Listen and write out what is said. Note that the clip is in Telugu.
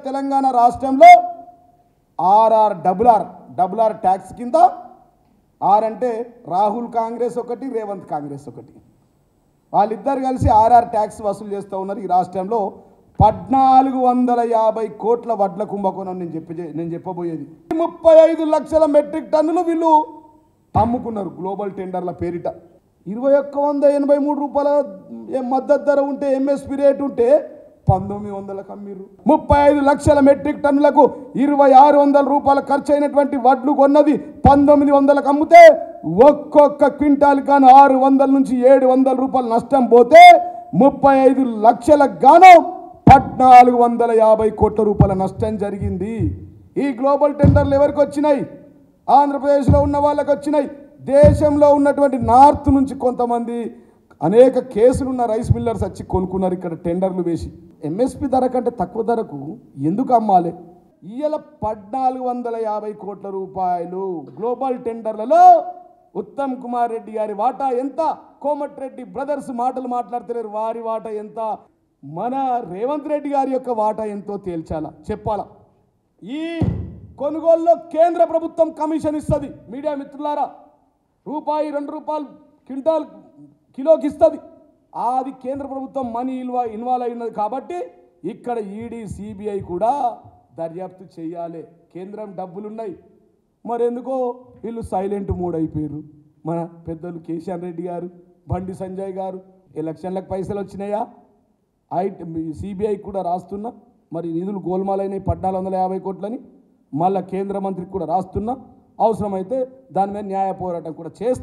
తెలంగాణ రాష్ట్రంలో ఆర్ఆర్ ట్యాక్స్ కింద ఆర్ అంటే రాహుల్ కాంగ్రెస్ ఒకటి, రేవంత్ కాంగ్రెస్ ఒకటి, వాళ్ళిద్దరు కలిసి ఆర్ఆర్ ట్యాక్స్ వసూలు చేస్తూ ఉన్నారు. ఈ రాష్ట్రంలో 1450 కోట్ల వడ్ల కుంభకోణం నేను చెప్పబోయేది. 35 లక్షల మెట్రిక్ టన్నులు వీళ్ళు అమ్ముకున్నారు గ్లోబల్ టెండర్ల పేరిట. 2183 రూపాయల మద్దతు ధర ఉంటే, ఎంఎస్పి రేట్ ఉంటే 1900కు అమ్మిర్రు. 35 లక్షల మెట్రిక్ టన్నులకు 2600 రూపాయల ఖర్చు అయినటువంటి వడ్లు కొన్నది 1900కు అమ్మితే ఒక్కొక్క క్వింటాల్ కానీ 600 నుంచి 700 రూపాయలు నష్టం పోతే 35 లక్షలకు గాను 1450 కోట్ల రూపాయల నష్టం జరిగింది. ఈ గ్లోబల్ టెండర్లు ఎవరికి వచ్చినాయి? ఆంధ్రప్రదేశ్లో ఉన్న వాళ్ళకి వచ్చినాయి. దేశంలో ఉన్నటువంటి నార్త్ నుంచి కొంతమంది అనేక కేసులున్న రైస్ మిల్లర్స్ వచ్చి కొనుక్కున్నారు ఇక్కడ టెండర్లు వేసి. ఎంఎస్పి ధర కంటే తక్కువ ధరకు ఎందుకు అమ్మాలి? ఇవాళ 1450 కోట్ల రూపాయలు గ్లోబల్ టెండర్లలో ఉత్తమ్ కుమార్ రెడ్డి గారి వాటా ఎంత? కోమటిరెడ్డి బ్రదర్స్ మాటలు మాట్లాడుతున్నారు, వారి వాటా ఎంత? మన రేవంత్ రెడ్డి గారి యొక్క వాటా ఎంతో తేల్చాలా, చెప్పాలా. ఈ కొనుగోలులో కేంద్ర ప్రభుత్వం కమిషన్ ఇస్తుంది. మీడియా మిత్రులారా, రూపాయి 2 రూపాయలు క్వింటాల్ కిలోకి ఇస్తుంది. అది కేంద్ర ప్రభుత్వం మనీ ఇన్వాల్వ్ అయినది కాబట్టి ఇక్కడ ఈడీ సిబిఐ కూడా దర్యాప్తు చేయాలి. కేంద్రం డబ్బులున్నాయి, మరెందుకో వీళ్ళు సైలెంట్ మోడ్ అయిపోయారు. మన పెద్దలు కేసీఆర్ రెడ్డి గారు, బండి సంజయ్ గారు ఎలక్షన్లకు పైసలు వచ్చినాయా? సిబిఐ కూడా రాస్తున్నా, మరి నిధులు గోల్మాలైనాయి 1450 కోట్లని, మళ్ళీ కేంద్ర మంత్రికి కూడా రాస్తున్నా, అవసరమైతే దాని మీద న్యాయ పోరాటం కూడా చేస్తా.